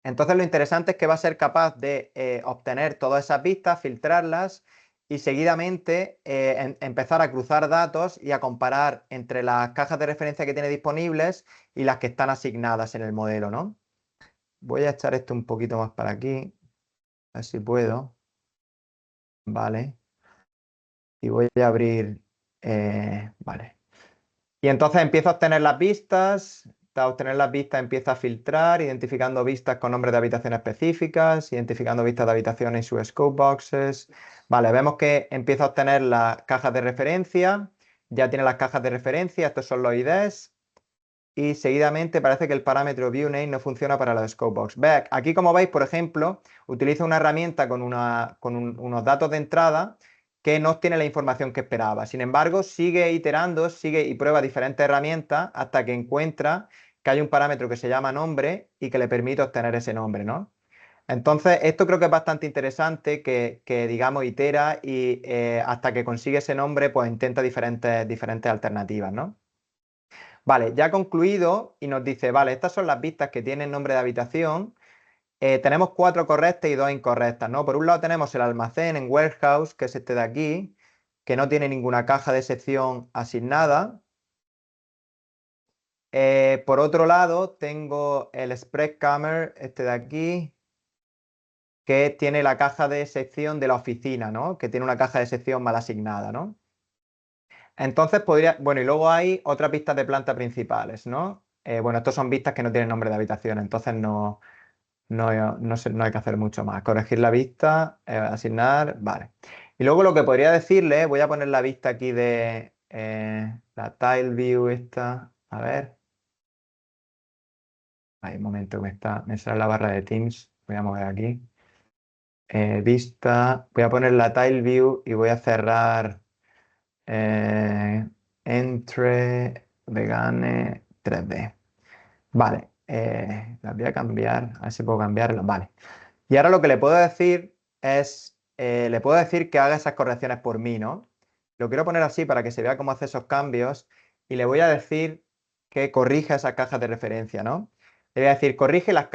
Entonces lo interesante es que va a ser capaz de obtener todas esas vistas, filtrarlas y seguidamente empezar a cruzar datos y a comparar entre las cajas de referencia que tiene disponibles y las que están asignadas en el modelo, ¿no? Voy a echar esto un poquito más para aquí, a ver si puedo. Vale. Y voy a abrir, vale. Y entonces empiezo a obtener las vistas Hasta obtener las vistas empieza a filtrar, identificando vistas con nombres de habitaciones específicas, identificando vistas de habitaciones y sus scope boxes. Vale, vemos que empieza a obtener las cajas de referencia, ya tiene las cajas de referencia, estos son los IDs, y seguidamente parece que el parámetro viewName no funciona para los scope box. Ve, aquí como veis, por ejemplo, utiliza una herramienta con unos datos de entrada que no tiene la información que esperaba. Sin embargo, sigue iterando, sigue y prueba diferentes herramientas hasta que encuentra que hay un parámetro que se llama nombre y que le permite obtener ese nombre, ¿no? Entonces, esto creo que es bastante interesante que digamos, itera y hasta que consigue ese nombre, pues intenta diferentes alternativas, ¿no? Vale, ya concluido y nos dice, vale, estas son las vistas que tienen nombre de habitación. Tenemos 4 correctas y 2 incorrectas, ¿no? Por un lado tenemos el almacén en warehouse, que es este de aquí, que no tiene ninguna caja de sección asignada. Por otro lado tengo el spreadkammer, este de aquí, que tiene la caja de sección de la oficina, ¿no? Que tiene una caja de sección mal asignada, ¿no? Entonces podría, bueno, y luego hay otras vistas de planta principales, ¿no? Bueno, estos son vistas que no tienen nombre de habitación, entonces no hay que hacer mucho más. Corregir la vista, asignar, vale. Y luego lo que podría decirle, voy a poner la vista aquí de la tile view esta, a ver. Hay un momento que me sale la barra de Teams, voy a mover aquí. Vista, voy a poner la tile view y voy a cerrar entre Vegane 3D. Vale, las voy a cambiar, a ver si puedo cambiarlas, vale. Y ahora lo que le puedo decir es, le puedo decir que haga esas correcciones por mí, ¿no? Lo quiero poner así para que se vea cómo hace esos cambios y le voy a decir que corrija esas cajas de referencia, ¿no? Le voy a decir, corrige las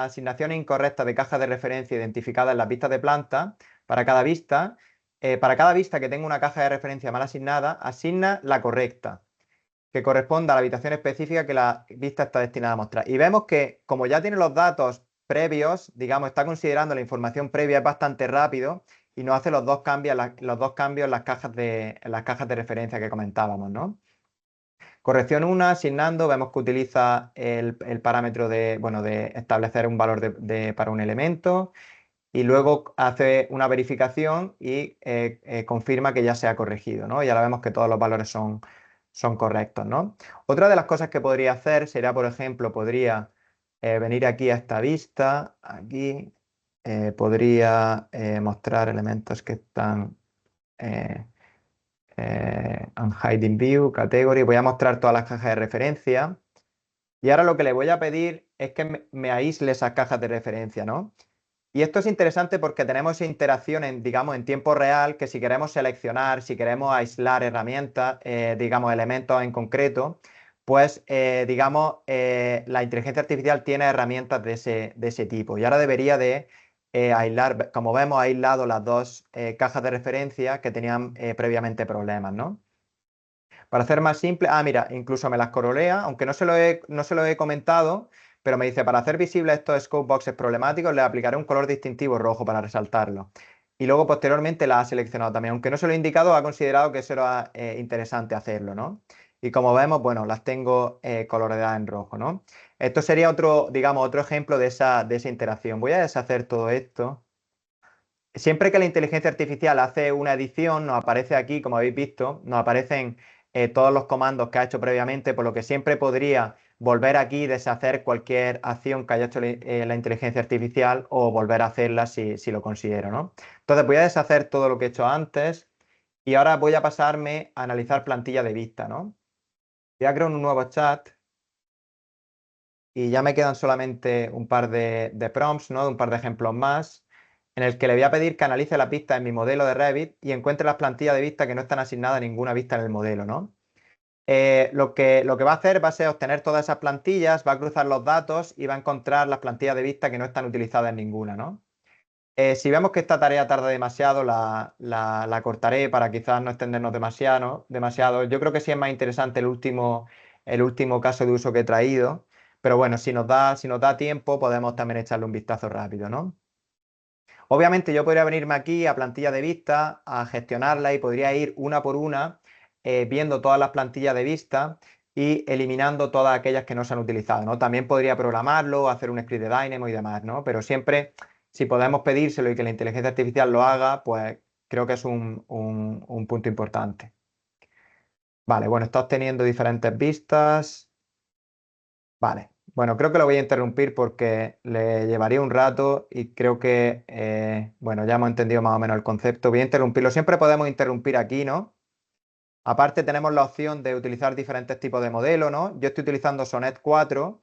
asignaciones incorrectas de cajas de referencia identificadas en las vistas de planta para cada vista. Para cada vista que tenga una caja de referencia mal asignada, asigna la correcta, que corresponda a la habitación específica que la vista está destinada a mostrar. Y vemos que, como ya tiene los datos previos, digamos, está considerando la información previa, es bastante rápido y nos hace los dos cambios en las cajas de referencia que comentábamos, ¿no? Corrección 1, asignando, vemos que utiliza el parámetro de establecer un valor para un elemento y luego hace una verificación y confirma que ya se ha corregido, ¿no? Y ahora vemos que todos los valores son correctos, ¿no? Otra de las cosas que podría hacer sería, por ejemplo, podría venir aquí a esta vista, aquí, podría mostrar elementos que están unhiding view, category, voy a mostrar todas las cajas de referencia y ahora lo que le voy a pedir es que me aísle esas cajas de referencia, ¿no? Y esto es interesante porque tenemos interacción digamos, en tiempo real, que si queremos seleccionar, si queremos aislar herramientas, digamos, elementos en concreto, pues, digamos, la inteligencia artificial tiene herramientas de ese tipo. Y ahora debería de aislar, como vemos, ha aislado las dos cajas de referencia que tenían previamente problemas, ¿no? Para hacer más simple, mira, incluso me las corolea, aunque no se lo he comentado, pero me dice, para hacer visibles estos scope boxes problemáticos, le aplicaré un color distintivo rojo para resaltarlo. Y luego posteriormente la ha seleccionado también. Aunque no se lo he indicado, ha considerado que eso era interesante hacerlo, ¿no? Y como vemos, bueno, las tengo coloreadas en rojo, ¿no? Esto sería otro, digamos, otro ejemplo de esa interacción. Voy a deshacer todo esto. Siempre que la inteligencia artificial hace una edición, nos aparece aquí, como habéis visto, nos aparecen todos los comandos que ha hecho previamente, por lo que siempre podría volver aquí y deshacer cualquier acción que haya hecho la inteligencia artificial o volver a hacerla si lo considero, ¿no? Entonces voy a deshacer todo lo que he hecho antes y ahora voy a pasarme a analizar plantilla de vista, ¿no? Voy a crear un nuevo chat y ya me quedan solamente un par de prompts, ¿no? Un par de ejemplos más, en el que le voy a pedir que analice las vistas en mi modelo de Revit y encuentre las plantillas de vista que no están asignadas a ninguna vista en el modelo, ¿no? Lo que va a hacer va a ser obtener todas esas plantillas, va a cruzar los datos y va a encontrar las plantillas de vista que no están utilizadas en ninguna, ¿no? Si vemos que esta tarea tarda demasiado, la cortaré para quizás no extendernos demasiado. Yo creo que sí es más interesante el último caso de uso que he traído, pero bueno, si nos da tiempo podemos también echarle un vistazo rápido, ¿no? Obviamente yo podría venirme aquí a plantilla de vista, a gestionarla y podría ir una por una viendo todas las plantillas de vista, y eliminando todas aquellas que no se han utilizado, ¿no? También podría programarlo, hacer un script de Dynamo y demás, ¿no? Pero siempre, si podemos pedírselo y que la inteligencia artificial lo haga, pues creo que es un punto importante. Vale, bueno, está obteniendo diferentes vistas. Vale, bueno, creo que lo voy a interrumpir porque le llevaría un rato y creo que, bueno, ya hemos entendido más o menos el concepto. Voy a interrumpirlo. Siempre podemos interrumpir aquí, ¿no? Aparte tenemos la opción de utilizar diferentes tipos de modelo, ¿no? Yo estoy utilizando Sonnet 4,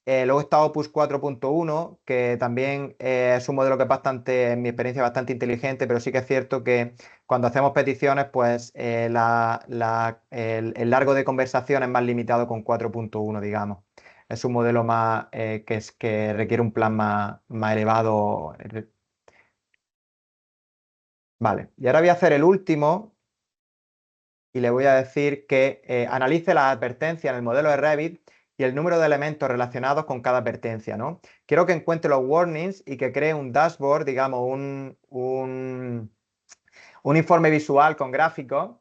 luego está Opus 4.1, que también es un modelo que es bastante, en mi experiencia, bastante inteligente, pero sí que es cierto que cuando hacemos peticiones, pues el largo de conversación es más limitado con 4.1, digamos. Es un modelo más que requiere un plan más elevado. Vale, y ahora voy a hacer el último y le voy a decir que analice las advertencias en el modelo de Revit y el número de elementos relacionados con cada advertencia, ¿no? Quiero que encuentre los warnings y que cree un dashboard, digamos, un informe visual con gráficos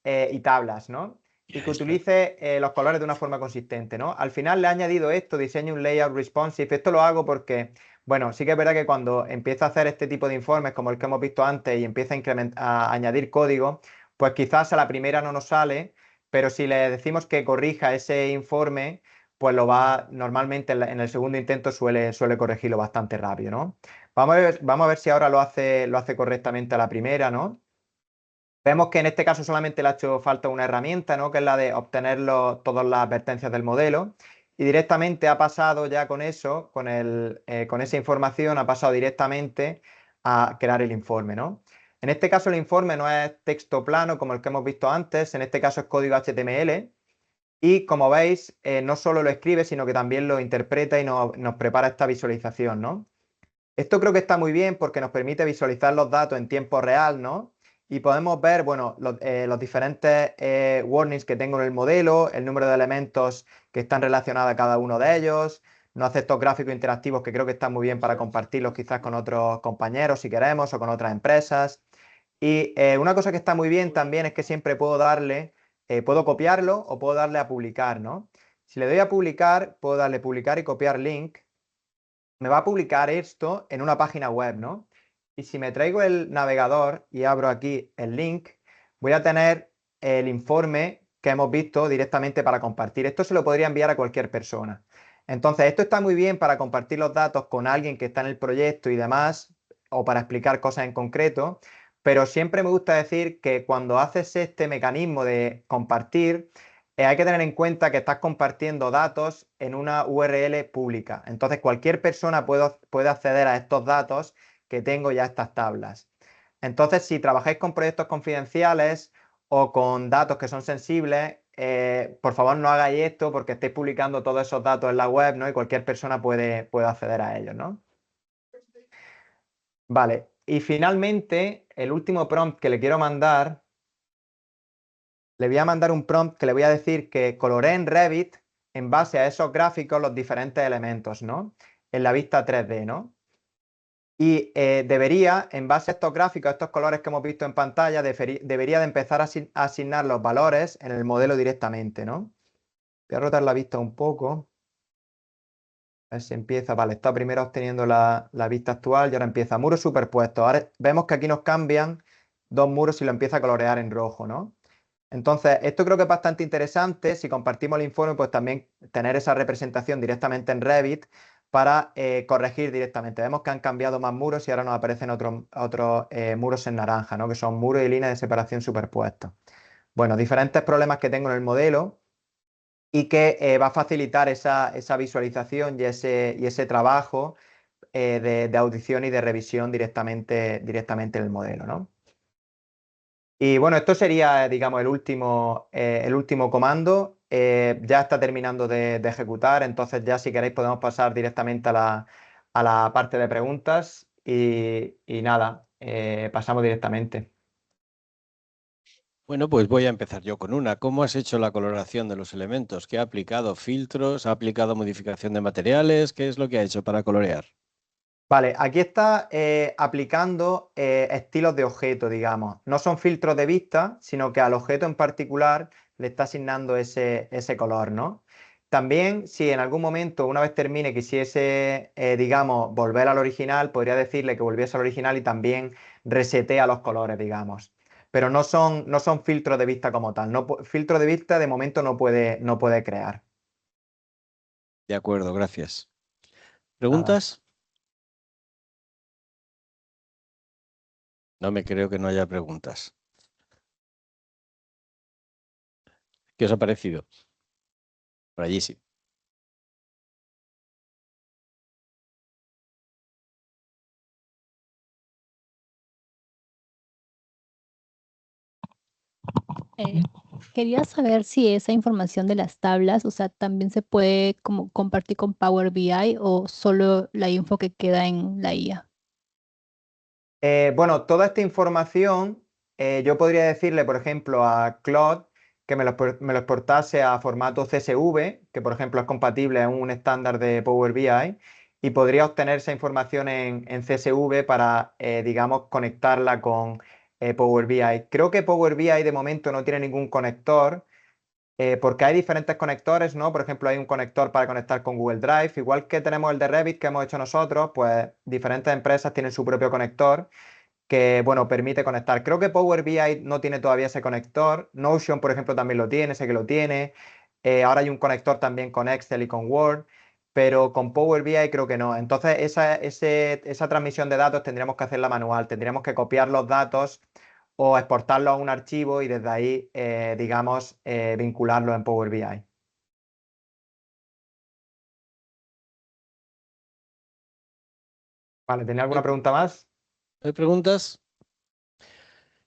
y tablas, ¿no? Y que utilice los colores de una forma consistente, ¿no? Al final le he añadido esto, diseño un layout responsive. Esto lo hago porque, bueno, sí que es verdad que cuando empiezo a hacer este tipo de informes, como el que hemos visto antes, y empieza a añadir código, pues quizás a la primera no nos sale, pero si le decimos que corrija ese informe, pues normalmente en el segundo intento suele corregirlo bastante rápido, ¿no? Vamos a ver si ahora lo hace correctamente a la primera, ¿no? Vemos que en este caso solamente le ha hecho falta una herramienta, ¿no? Que es la de obtener todas las advertencias del modelo. Y directamente ha pasado ya con eso, con esa información, ha pasado directamente a crear el informe, ¿no? En este caso el informe no es texto plano como el que hemos visto antes, en este caso es código HTML. Y como veis, no solo lo escribe, sino que también lo interpreta y nos prepara esta visualización, ¿no? Esto creo que está muy bien porque nos permite visualizar los datos en tiempo real, ¿no? Y podemos ver, bueno, los diferentes warnings que tengo en el modelo, el número de elementos que están relacionados a cada uno de ellos. Nos hace estos gráficos interactivos que creo que están muy bien para compartirlos quizás con otros compañeros si queremos o con otras empresas. Y una cosa que está muy bien también es que siempre puedo copiarlo o puedo darle a publicar, ¿no? Si le doy a publicar, puedo darle publicar y copiar link. Me va a publicar esto en una página web, ¿no? Y si me traigo el navegador y abro aquí el link, voy a tener el informe que hemos visto directamente para compartir. Esto se lo podría enviar a cualquier persona. Entonces, esto está muy bien para compartir los datos con alguien que está en el proyecto y demás, o para explicar cosas en concreto, pero siempre me gusta decir que cuando haces este mecanismo de compartir, hay que tener en cuenta que estás compartiendo datos en una URL pública. Entonces, cualquier persona puede acceder a estos datos que tengo ya estas tablas. Entonces, si trabajáis con proyectos confidenciales o con datos que son sensibles, por favor no hagáis esto porque estáis publicando todos esos datos en la web, ¿no? Y cualquier persona puede acceder a ellos, ¿no? Vale, y finalmente, el último prompt que le quiero mandar, le voy a mandar un prompt que le voy a decir que coloree en Revit en base a esos gráficos los diferentes elementos, ¿no? En la vista 3D, ¿no? Y debería, en base a estos gráficos, a estos colores que hemos visto en pantalla, debería de empezar a asignar los valores en el modelo directamente, ¿no? Voy a rotar la vista un poco. A ver si empieza. Vale, está primero obteniendo la vista actual y ahora empieza muros superpuestos. Ahora vemos que aquí nos cambian dos muros y lo empieza a colorear en rojo, ¿no? Entonces, esto creo que es bastante interesante. Si compartimos el informe, pues también tener esa representación directamente en Revit para corregir directamente. Vemos que han cambiado más muros y ahora nos aparecen otros muros en naranja, ¿no? Que son muros y líneas de separación superpuestos. Bueno, diferentes problemas que tengo en el modelo y que va a facilitar esa visualización y ese trabajo de audición y de revisión directamente en el modelo, ¿no? Y bueno, esto sería, digamos, el último comando. Ya está terminando de ejecutar, entonces ya si queréis podemos pasar directamente a la parte de preguntas y nada, pasamos directamente. Bueno, pues voy a empezar yo con una. ¿Cómo has hecho la coloración de los elementos? ¿Qué ha aplicado? ¿Filtros? ¿Ha aplicado modificación de materiales? ¿Qué es lo que ha hecho para colorear? Vale, aquí está aplicando estilos de objeto, digamos. No son filtros de vista, sino que al objeto en particular le está asignando ese color, ¿no? También, si en algún momento, una vez termine, quisiese, digamos, volver al original, podría decirle que volviese al original y también resetea los colores, digamos. Pero no son filtros de vista como tal. Filtro de vista de momento no puede crear. De acuerdo, gracias. Nada. ¿Preguntas? No me creo que no haya preguntas. ¿Qué os ha parecido? Por allí sí. Quería saber si esa información de las tablas, o sea, también se puede como compartir con Power BI o solo la info que queda en la IA. Bueno, toda esta información, yo podría decirle, por ejemplo, a Claude que me lo exportase a formato CSV, que por ejemplo es compatible en un estándar de Power BI, y podría obtener esa información en CSV para, digamos, conectarla con Power BI. Creo que Power BI de momento no tiene ningún conector, porque hay diferentes conectores, ¿no? Por ejemplo, hay un conector para conectar con Google Drive, igual que tenemos el de Revit que hemos hecho nosotros, pues diferentes empresas tienen su propio conector que, bueno, permite conectar. Creo que Power BI no tiene todavía ese conector. Notion, por ejemplo, también lo tiene, sé que lo tiene. Ahora hay un conector también con Excel y con Word, pero con Power BI creo que no. Entonces, esa transmisión de datos tendríamos que hacerla manual. Tendríamos que copiar los datos o exportarlos a un archivo y desde ahí, digamos, vincularlo en Power BI. Vale, ¿tenía alguna pregunta más? ¿Hay preguntas?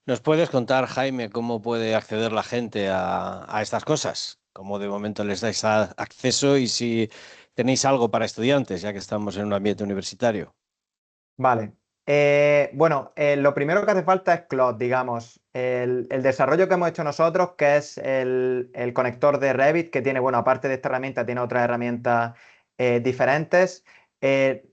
¿Nos puedes contar, Jaime, cómo puede acceder la gente a estas cosas? ¿Cómo de momento les dais acceso y si tenéis algo para estudiantes, ya que estamos en un ambiente universitario? Vale. Bueno, lo primero que hace falta es Cloud, digamos. El desarrollo que hemos hecho nosotros, que es el conector de Revit, que tiene, bueno, aparte de esta herramienta, tiene otras herramientas diferentes.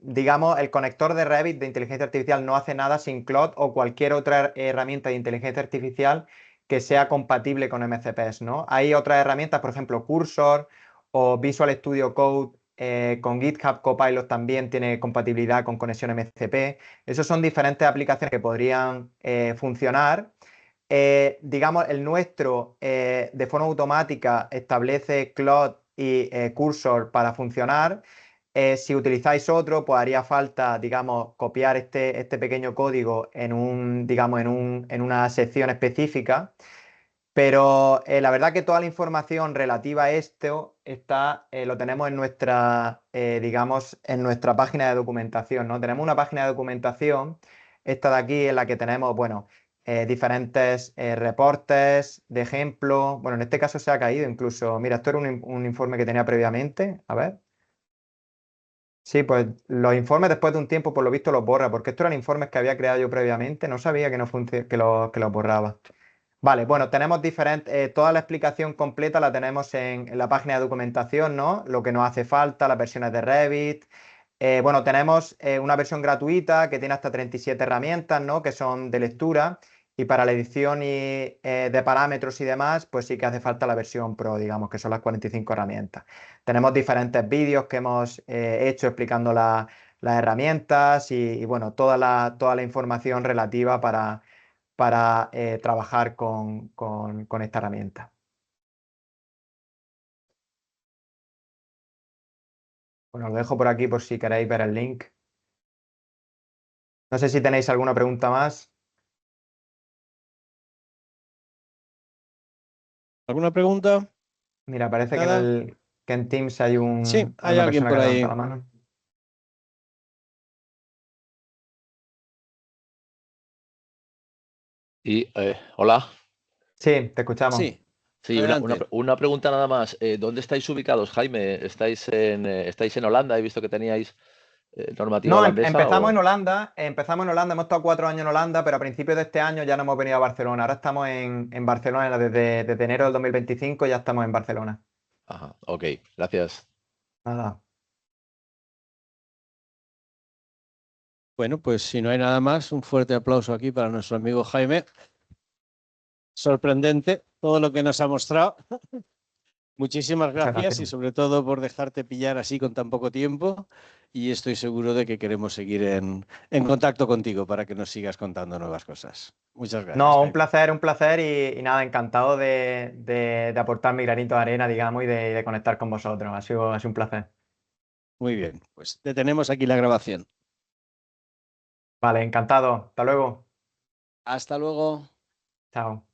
Digamos, el conector de Revit de inteligencia artificial no hace nada sin Cloud o cualquier otra herramienta de inteligencia artificial que sea compatible con MCPs, ¿no? Hay otras herramientas, por ejemplo, Cursor o Visual Studio Code con GitHub Copilot también tiene compatibilidad con conexión MCP. Esos son diferentes aplicaciones que podrían funcionar. Digamos, el nuestro de forma automática establece Claude y Cursor para funcionar. Si utilizáis otro, pues haría falta, digamos, copiar este pequeño código digamos, en una sección específica. Pero la verdad que toda la información relativa a esto lo tenemos en digamos, en nuestra página de documentación, ¿no? Tenemos una página de documentación, esta de aquí, en la que tenemos, bueno, diferentes reportes de ejemplo. Bueno, en este caso se ha caído incluso. Mira, esto era un informe que tenía previamente. A ver. Sí, pues los informes después de un tiempo, por lo visto, los borra, porque estos eran informes que había creado yo previamente. No sabía que los borraba. Vale, bueno, tenemos toda la explicación completa la tenemos en la página de documentación, ¿no? Lo que nos hace falta, las versiones de Revit. Bueno, tenemos una versión gratuita que tiene hasta 37 herramientas, ¿no? Que son de lectura. Y para la edición de parámetros y demás, pues sí que hace falta la versión Pro, digamos, que son las 45 herramientas. Tenemos diferentes vídeos que hemos hecho explicando las herramientas y, bueno, toda la información relativa para trabajar con esta herramienta. Bueno, lo dejo por aquí por si queréis ver el link. No sé si tenéis alguna pregunta más. ¿Alguna pregunta? Mira, parece que ¿Nada? en Teams hay Sí, hay una alguien persona por que ahí. levanta la mano. Y, hola. Sí, te escuchamos. Sí, Sí, adelante. una pregunta nada más. ¿Dónde estáis ubicados, Jaime? ¿Estáis en Holanda? He visto que teníais normativa No, holandesa empezamos en o... Holanda, hemos estado 4 años en Holanda, pero a principios de este año ya no hemos venido a Barcelona. Ahora estamos en Barcelona, desde enero del 2025 ya estamos en Barcelona. Ajá, ok, gracias. Nada. Bueno, pues si no hay nada más, un fuerte aplauso aquí para nuestro amigo Jaime. Sorprendente, todo lo que nos ha mostrado. Muchísimas Muchas gracias y gracias. sobre todo por dejarte pillar así con tan poco tiempo. Y estoy seguro de que queremos seguir en contacto contigo para que nos sigas contando nuevas cosas. Muchas gracias, No, Jaime. un placer y nada, encantado de aportar mi granito de arena, digamos, y de conectar con vosotros. Ha sido un placer. Muy bien, pues detenemos aquí la grabación. Vale, encantado. Hasta luego. Hasta luego. Chao.